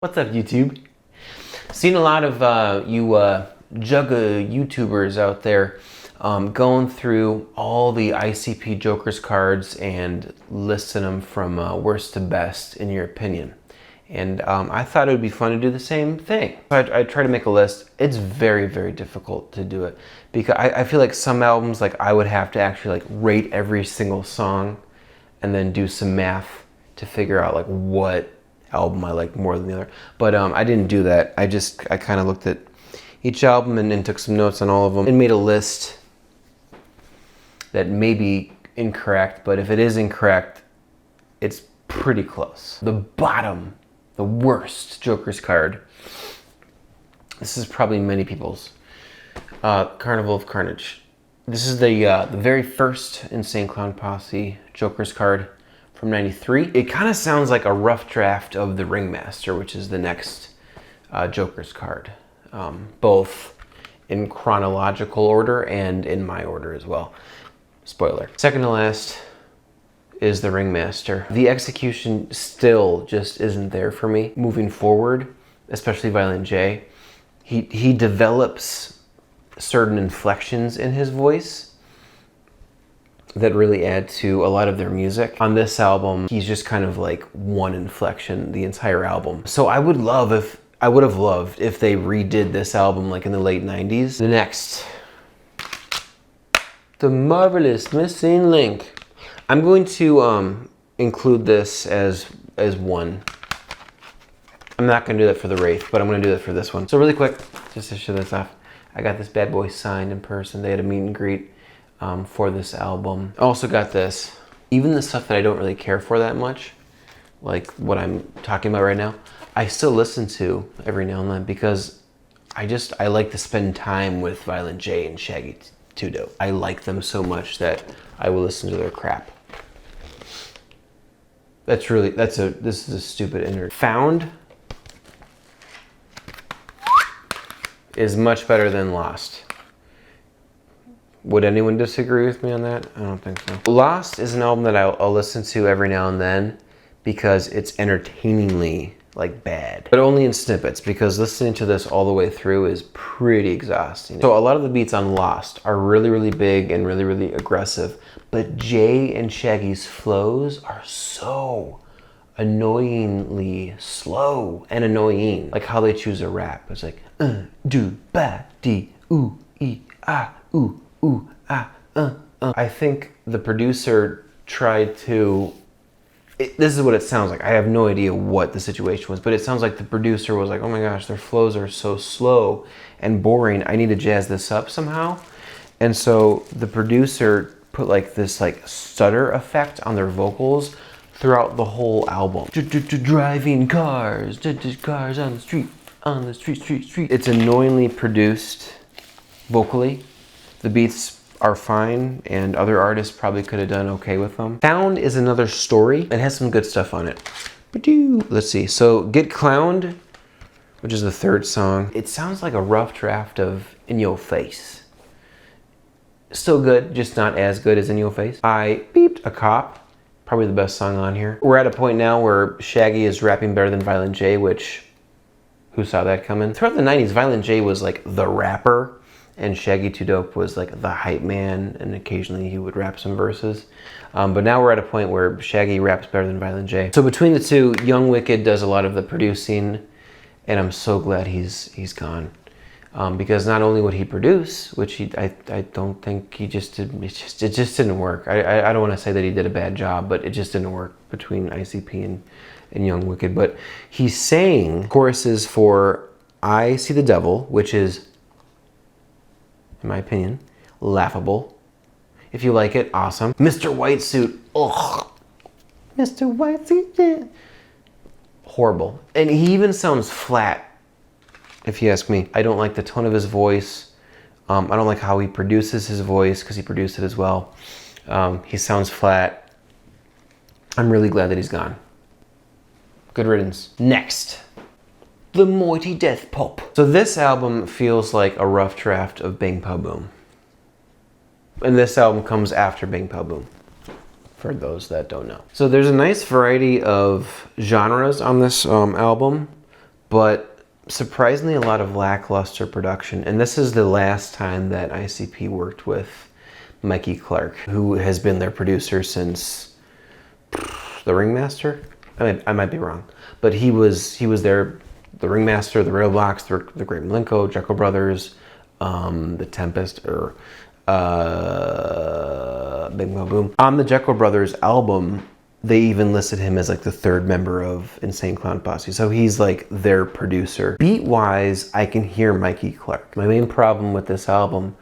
What's up, YouTube? Seen a lot of you Jugga YouTubers out there going through all the ICP Joker's cards and listing them from worst to best in your opinion. And I thought it would be fun to do the same thing. I try to make a list. It's very, very difficult to do it because I feel like some albums, like I would have to actually like rate every single song and then do some math to figure out like what album I like more than the other. But I didn't do that. I kind of looked at each album and took some notes on all of them and made a list that may be incorrect, but if it is incorrect, it's pretty close. The bottom, the worst Joker's card. This is probably many people's. Carnival of Carnage. This is the very first Insane Clown Posse Joker's card from '93. It kind of sounds like a rough draft of the Ringmaster, which is the next Joker's card, both in chronological order and in my order as well. Spoiler. Second to last is the Ringmaster. The execution still just isn't there for me moving forward, especially Violent J. He develops certain inflections in his voice that really add to a lot of their music. On this album, he's just kind of like one inflection the entire album. So I would have loved if they redid this album like in the late 90s. The next, the marvelous Missing Link. I'm going to include this as one. I'm not gonna do that for the Wraith, but I'm gonna do that for this one. So really quick, just to show this off, I got this bad boy signed in person. They had a meet and greet for this album. I also got this. Even the stuff that I don't really care for that much, like what I'm talking about right now, I still listen to every now and then because I like to spend time with Violent J and Shaggy 2 Dope. I like them so much that I will listen to their crap. This is a stupid innard. Found is much better than Lost. Would anyone disagree with me on that? I don't think so. Lost is an album that I'll listen to every now and then because it's entertainingly like bad, but only in snippets because listening to this all the way through is pretty exhausting. So a lot of the beats on Lost are really, really big and really, really aggressive, but Jay and Shaggy's flows are so annoyingly slow and annoying. Like how they choose a rap. It's like, do, ba, di, ooh, ee, ah, ooh. Ooh, ah, I think the producer tried to, this is what it sounds like. I have no idea what the situation was, but it sounds like the producer was like, oh my gosh, their flows are so slow and boring. I need to jazz this up somehow. And so the producer put like this like stutter effect on their vocals throughout the whole album. Driving cars, cars on the street. It's annoyingly produced vocally. The beats are fine, and other artists probably could have done okay with them. Found is another story. It has some good stuff on it. Let's see. So Get Clowned, which is the third song. It sounds like a rough draft of In Your Face. Still good, just not as good as In Your Face. I Beeped a Cop, probably the best song on here. We're at a point now where Shaggy is rapping better than Violent J, which, who saw that coming? Throughout the 90s, Violent J was like the rapper, and Shaggy 2 Dope was like the hype man, and occasionally he would rap some verses. But now we're at a point where Shaggy raps better than Violent J. So between the two, Young Wicked does a lot of the producing, and I'm so glad he's gone. Because not only would he produce, which I don't think he just did, it just didn't work. I don't want to say that he did a bad job, but it just didn't work between ICP and Young Wicked. But he sang choruses for I See the Devil, which is, in my opinion, laughable. If you like it, awesome. Mr. White Suit, ugh. Mr. White Suit, yeah. Horrible. And he even sounds flat, if you ask me. I don't like the tone of his voice. I don't like how he produces his voice, because he produced it as well. He sounds flat. I'm really glad that he's gone. Good riddance. Next. The Mighty Death Pulp. So this album feels like a rough draft of Bang Pow Boom. And this album comes after Bang Pow Boom, for those that don't know. So there's a nice variety of genres on this album. but surprisingly a lot of lackluster production. And this is the last time that ICP worked with Mikey Clark, who has been their producer since The Ringmaster. I might be wrong, but he was there. The Ringmaster, the Riddle Box, the Great Milenko, Jekyll Brothers, the Tempest, or Big Mo Boom. On the Jekyll Brothers album, they even listed him as like the third member of Insane Clown Posse. So he's like their producer. Beat-wise, I can hear Mikey Clark. My main problem with this album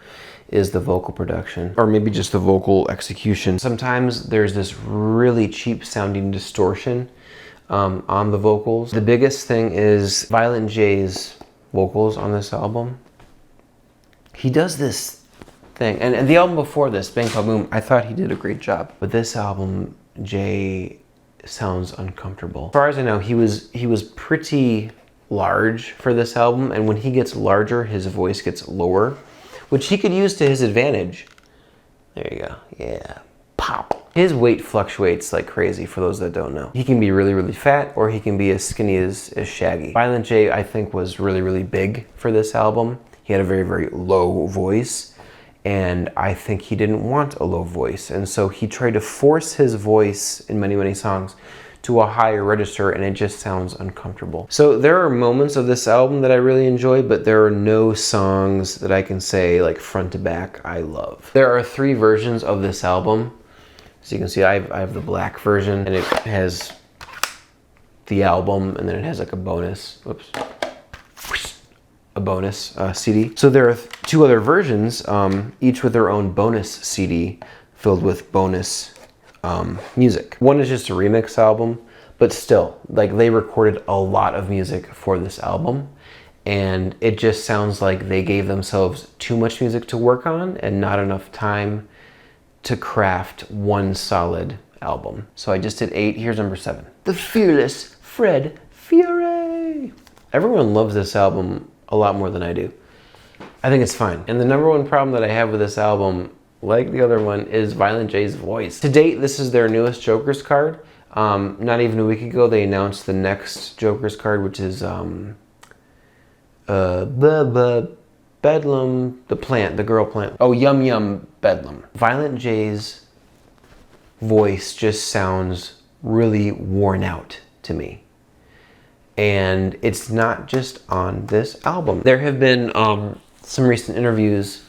is the vocal production, or maybe just the vocal execution. Sometimes there's this really cheap sounding distortion on the vocals. The biggest thing is Violent J's vocals on this album. He does this thing, and the album before this, Bang Pop Boom, I thought he did a great job. But this album, Jay sounds uncomfortable. As far as I know, he was pretty large for this album, and when he gets larger, his voice gets lower, which he could use to his advantage. There you go, yeah, pop. His weight fluctuates like crazy, for those that don't know. He can be really, really fat, or he can be as skinny as Shaggy. Violent J, I think, was really, really big for this album. He had a very, very low voice, and I think he didn't want a low voice. And so he tried to force his voice in many, many songs to a higher register, and it just sounds uncomfortable. So there are moments of this album that I really enjoy, but there are no songs that I can say like front to back I love. There are 3 versions of this album. So you can see I have the black version, and it has the album, and then it has like a bonus, a bonus CD. So there are 2 other versions, each with their own bonus CD filled with bonus music. One is just a remix album, but still, like, they recorded a lot of music for this album, and it just sounds like they gave themselves too much music to work on and not enough time to craft one solid album. So I just did 8. Here's number 7. The Fearless Fred Fury. Everyone loves this album a lot more than I do. I think it's fine. And the number 1 problem that I have with this album, like the other one, is Violent J's voice. To date, this is their newest Joker's card. Not even a week ago, they announced the next Joker's card, which is Bedlam, the plant, the girl plant. Oh, Yum Yum Bedlam. Violent J's voice just sounds really worn out to me. And it's not just on this album. There have been some recent interviews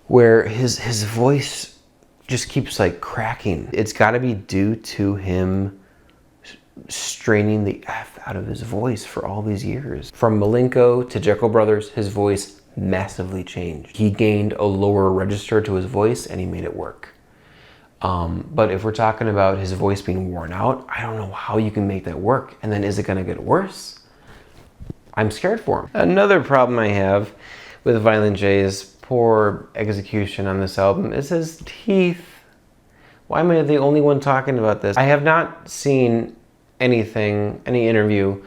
where his voice just keeps like cracking. It's gotta be due to him straining the F out of his voice for all these years. From Milenko to Jekyll Brothers, his voice massively changed. He gained a lower register to his voice, and he made it work. But if we're talking about his voice being worn out, I don't know how you can make that work. And then is it gonna get worse? I'm scared for him. Another problem I have with Violent J's poor execution on this album is his teeth. Why am I the only one talking about this? I have not seen any interview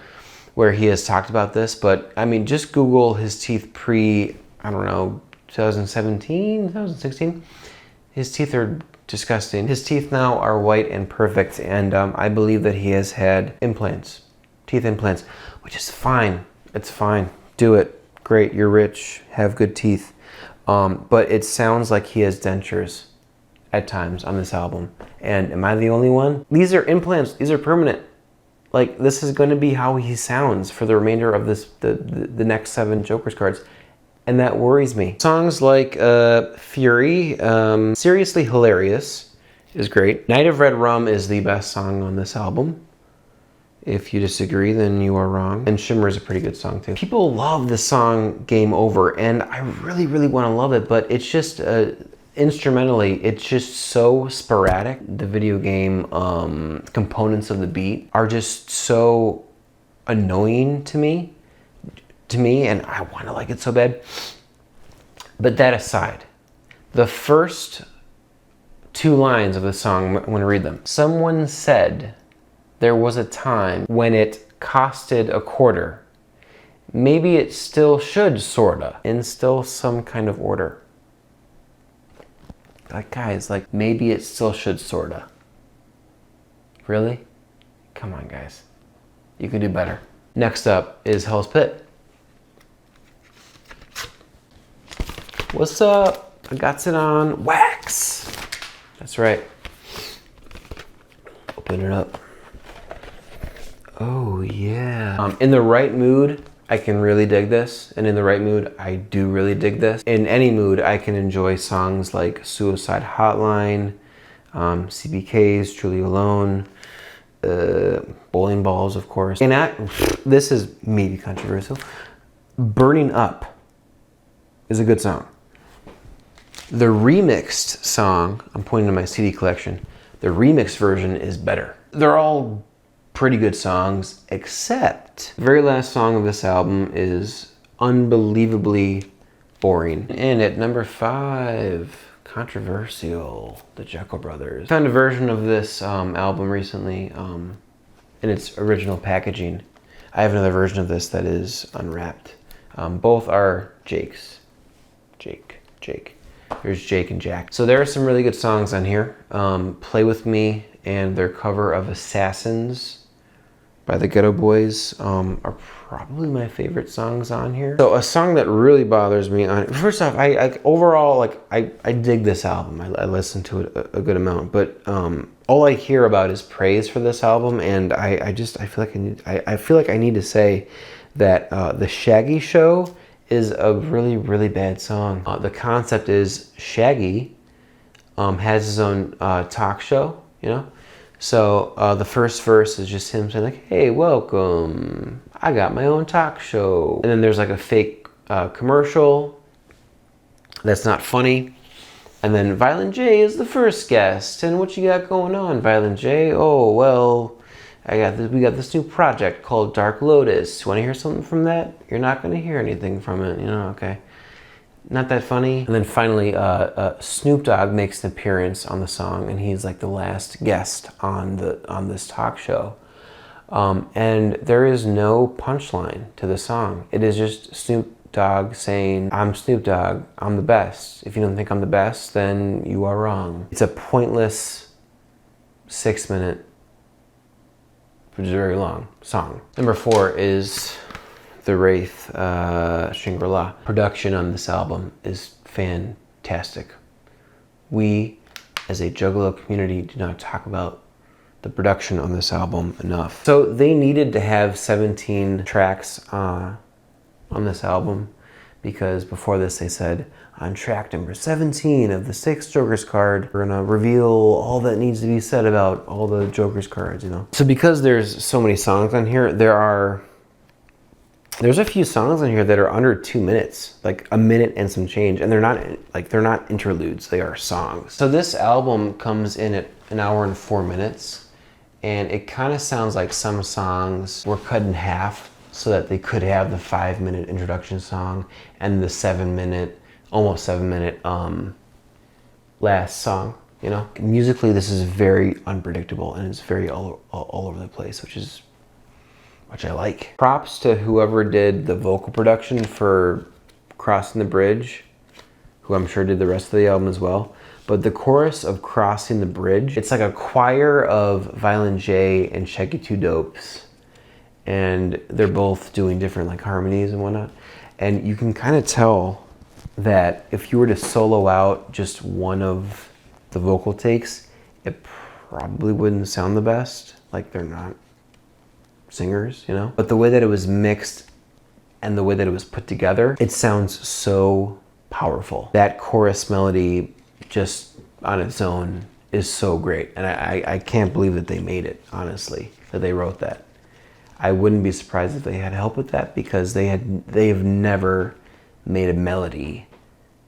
where he has talked about this, but I mean, just Google his teeth pre, I don't know, 2017, 2016. His teeth are disgusting. His teeth now are white and perfect, and I believe that he has had implants, teeth implants, which is fine. It's fine. Do it. Great. You're rich. Have good teeth. But it sounds like he has dentures at times on this album. And am I the only one? These are implants. These are permanent. Like, this is going to be how he sounds for the remainder of this, the next 7 Joker's cards. And that worries me. Songs like Fury, Seriously Hilarious is great. Night of Red Rum is the best song on this album. If you disagree, then you are wrong. And Shimmer is a pretty good song too. People love the song Game Over, and I really, really want to love it, but it's just, instrumentally, it's just so sporadic. The video game components of the beat are just so annoying to me, and I want to like it so bad. But that aside, the first 2 lines of the song, I'm going to read them. Someone said there was a time when it costed a quarter. Maybe it still should, sorta, instill some kind of order. Like, guys, like, maybe it still should, sorta. Really? Come on, guys. You can do better. Next up is Hell's Pit. What's up? I got it on wax. That's right. Open it up. Oh yeah. In the right mood, I can really dig this. And in the right mood, I do really dig this. In any mood, I can enjoy songs like Suicide Hotline, CBK's Truly Alone, Bowling Balls, of course. And this is maybe controversial. Burning Up is a good song. The remixed song, I'm pointing to my CD collection, the remixed version is better. They're all pretty good songs, except the very last song of this album is unbelievably boring. And at number 5, controversial, the Jekyll Brothers. Found a version of this album recently in its original packaging. I have another version of this that is unwrapped. Both are Jake's. Jake. There's Jake and Jack. So there are some really good songs on here. Play With Me and their cover of Assassins by the Ghetto Boys are probably my favorite songs on here. So a song that really bothers me on first off, I dig this album. I listen to it a good amount, but all I hear about is praise for this album, and I feel like I need to say that the Shaggy Show is a really, really bad song. The concept is Shaggy has his own talk show, you know? So the first verse is just him saying like, hey, welcome, I got my own talk show. And then there's like a fake commercial that's not funny. And then Violent J is the first guest. And what you got going on, Violent J? Oh, well, we got this new project called Dark Lotus. You want to hear something from that? You're not going to hear anything from it, you know, okay. Not that funny. And then finally, Snoop Dogg makes an appearance on the song, and he's like the last guest on this talk show. And there is no punchline to the song. It is just Snoop Dogg saying, I'm Snoop Dogg, I'm the best. If you don't think I'm the best, then you are wrong. It's a pointless 6-minute, which is a very long song. Number 4 is The Wraith, Shangri-La. Production on this album is fantastic. We, as a Juggalo community, do not talk about the production on this album enough. So they needed to have 17 tracks on this album, because before this they said, on track number 17 of the 6th Joker's card, we're gonna reveal all that needs to be said about all the Joker's cards, you know? So because there's so many songs on here, there's a few songs on here that are under 2 minutes, like a minute and some change, and they're not interludes, they are songs. So this album comes in at 1 hour and 4 minutes, and it kind of sounds like some songs were cut in half so that they could have the 5-minute introduction song and the almost 7 minute last song, you know? Musically, this is very unpredictable, and it's very all over the place, which I like. Props to whoever did the vocal production for Crossing the Bridge, who I'm sure did the rest of the album as well. But the chorus of Crossing the Bridge, it's like a choir of Violent J and Shaggy 2 Dopes. And they're both doing different like harmonies and whatnot. And you can kind of tell that if you were to solo out just one of the vocal takes, it probably wouldn't sound the best. Like, they're not singers, you know? But the way that it was mixed and the way that it was put together, it sounds so powerful. That chorus melody just on its own is so great. And I can't believe that they made it, honestly, that they wrote that. I wouldn't be surprised if they had help with that, because they have never made a melody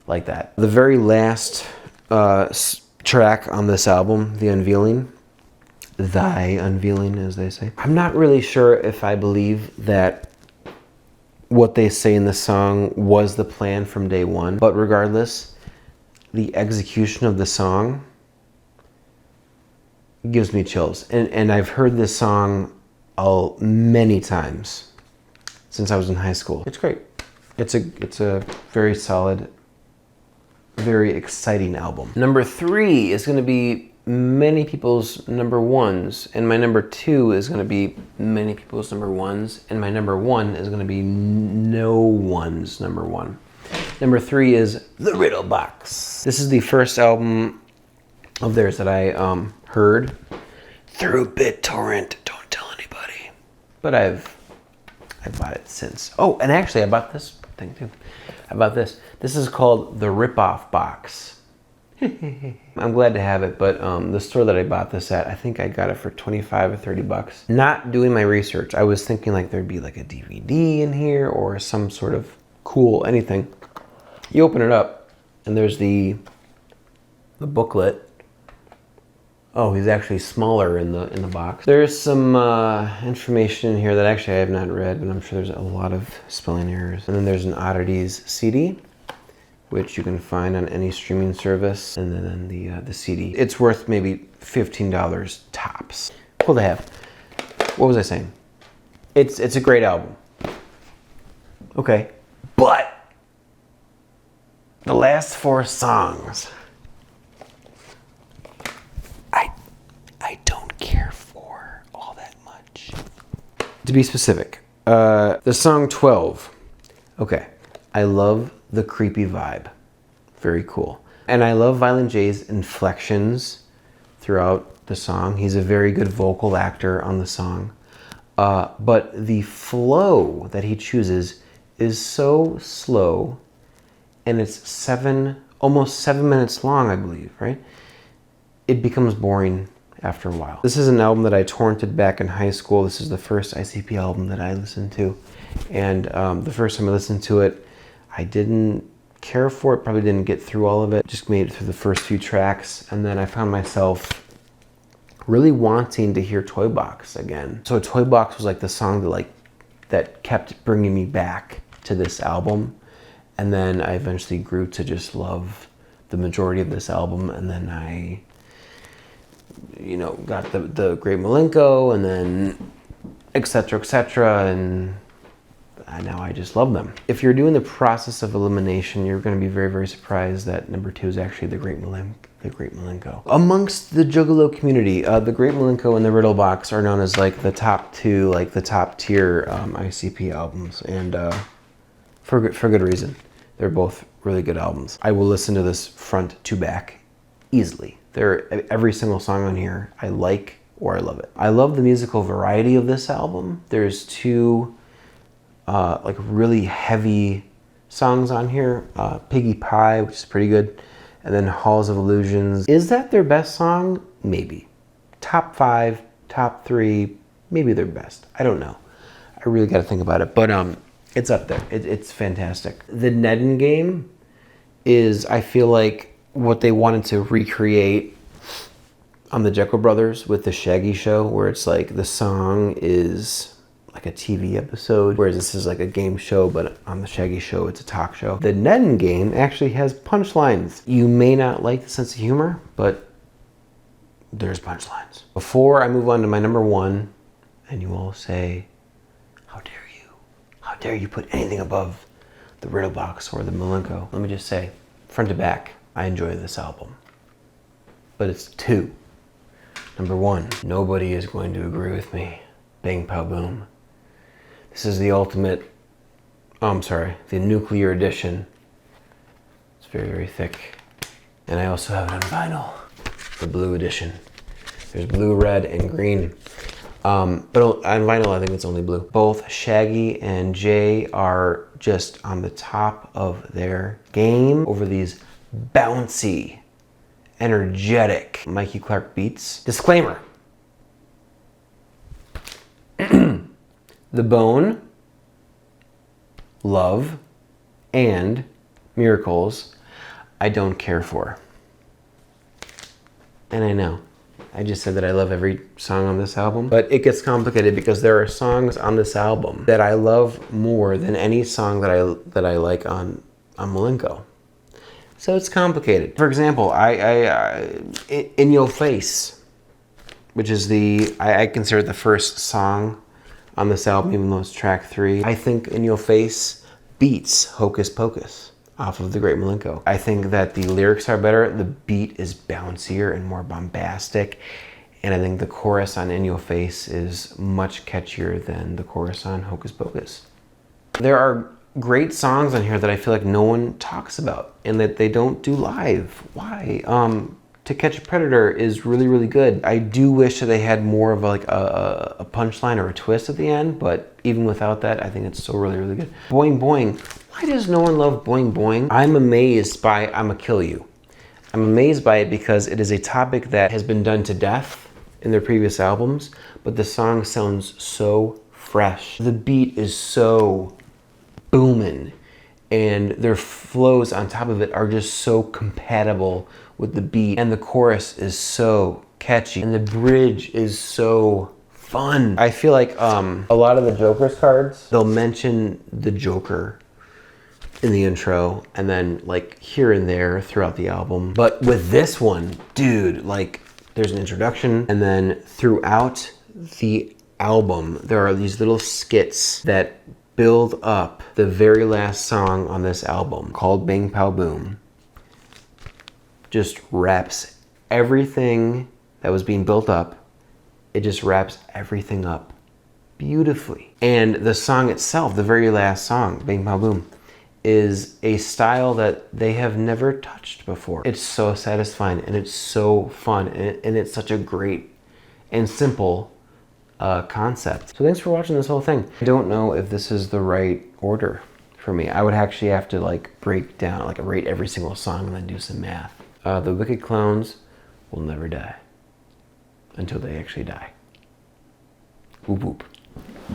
like that. The very last track on this album, The Unveiling, Thy Unveiling, as they say. I'm not really sure if I believe that what they say in the song was the plan from day one, but regardless, the execution of the song gives me chills. And I've heard this song many times since I was in high school. It's great. It's a very solid, very exciting album. Number 3 is going to be many people's number ones, and my number 2 is going to be many people's number ones, and my number 1 is going to be no one's number 1. Number 3 is the Riddle Box. This is the first album of theirs that I heard through BitTorrent. Don't tell anybody. But I've bought it since. Oh, and actually I bought this thing too. I bought this. This is called the Rip-Off Box. I'm glad to have it, but the store that I bought this at, I think I got it for 25 or 30 bucks. Not doing my research, I was thinking like there'd be like a DVD in here or some sort of cool anything. You open it up and there's the booklet. Oh, he's actually smaller in the box. There's some information in here that actually I have not read, but I'm sure there's a lot of spelling errors. And then there's an Oddities CD, which you can find on any streaming service, and then the CD. It's worth maybe $15 tops. Cool to have. What was I saying? It's a great album. Okay, but the last 4 songs, I don't care for all that much. To be specific, the song 12. Okay, I love the creepy vibe. Very cool. And I love Violent J's inflections throughout the song. He's a very good vocal actor on the song. But the flow that he chooses is so slow, and it's almost 7 minutes long, I believe, right? It becomes boring after a while. This is an album that I torrented back in high school. This is the first ICP album that I listened to. And the first time I listened to it, I didn't care for it, probably didn't get through all of it, just made it through the first few tracks, and then I found myself really wanting to hear Toy Box again. So Toy Box was like the song that kept bringing me back to this album, and then I eventually grew to just love the majority of this album, and then I, got the Great Milenko, and then etc., and now I just love them. If you're doing the process of elimination, you're going to be very, very surprised that number 2 is actually the Great Milenko. Amongst the Juggalo community, the Great Milenko and the Riddle Box are known as like the top 2, like the top tier ICP albums, and for good reason. They're both really good albums. I will listen to this front to back easily. Every single song on here I like or I love it. I love the musical variety of this album. There's 2 like really heavy songs on here. Piggy Pie, which is pretty good, and then Halls of Illusions. Is that their best song? Maybe. Top 5, top 3, maybe their best. I don't know. I really got to think about it, but it's up there. It's fantastic. The Nedden game is, I feel like, what they wanted to recreate on the Jekyll Brothers with the Shaggy Show, where it's like the song is like a TV episode, whereas this is like a game show, but on the Shaggy Show, it's a talk show. The Nedden game actually has punchlines. You may not like the sense of humor, but there's punchlines. Before I move on to my number 1, and you all say, how dare you? How dare you put anything above the Riddle Box or the Milenko? Let me just say, front to back, I enjoy this album. But it's 2. Number 1, nobody is going to agree with me. Bang Pow Boom. This is the ultimate, the nuclear edition. It's very, very thick. And I also have it on vinyl, the blue edition. There's blue, red, and green. But on vinyl, I think it's only blue. Both Shaggy and Jay are just on the top of their game over these bouncy, energetic Mikey Clark beats. Disclaimer. The Bone, Love, and Miracles, I don't care for. And I know, I just said that I love every song on this album, but it gets complicated because there are songs on this album that I love more than any song that I like on Milenko. So it's complicated. For example, In Your Face, which is I consider it the first song on this album, even though it's track 3. I think In Your Face beats Hocus Pocus. off of The Great Milenko. I think that the lyrics are better, the beat is bouncier and more bombastic, and I think the chorus on In Your Face is much catchier than the chorus on Hocus Pocus. There are great songs on here that I feel like no one talks about and that they don't do live. Why? To Catch a Predator is really, really good. I do wish that they had more of like a punchline or a twist at the end, but even without that, I think it's still really, really good. Boing Boing. Why does no one love Boing Boing? I'm amazed by I'ma Kill You. I'm amazed by it because it is a topic that has been done to death in their previous albums, but the song sounds so fresh. The beat is so booming, and their flows on top of it are just so compatible with the beat, and the chorus is so catchy, and the bridge is so fun. I feel like a lot of the Joker's cards, they'll mention the Joker in the intro, and then like here and there throughout the album. But with this one, dude, like there's an introduction, and then throughout the album, there are these little skits that build up the very last song on this album called Bang Pow Boom. Just wraps everything that was being built up. It just wraps everything up beautifully. And the song itself, the very last song, Bang Pow Boom, is a style that they have never touched before. It's so satisfying and it's so fun, and it's such a great and simple concept. So thanks for watching this whole thing. I don't know if this is the right order for me. I would actually have to like break down, like rate every single song and then do some math. The Wicked Clowns will never die until they actually die. Whoop whoop.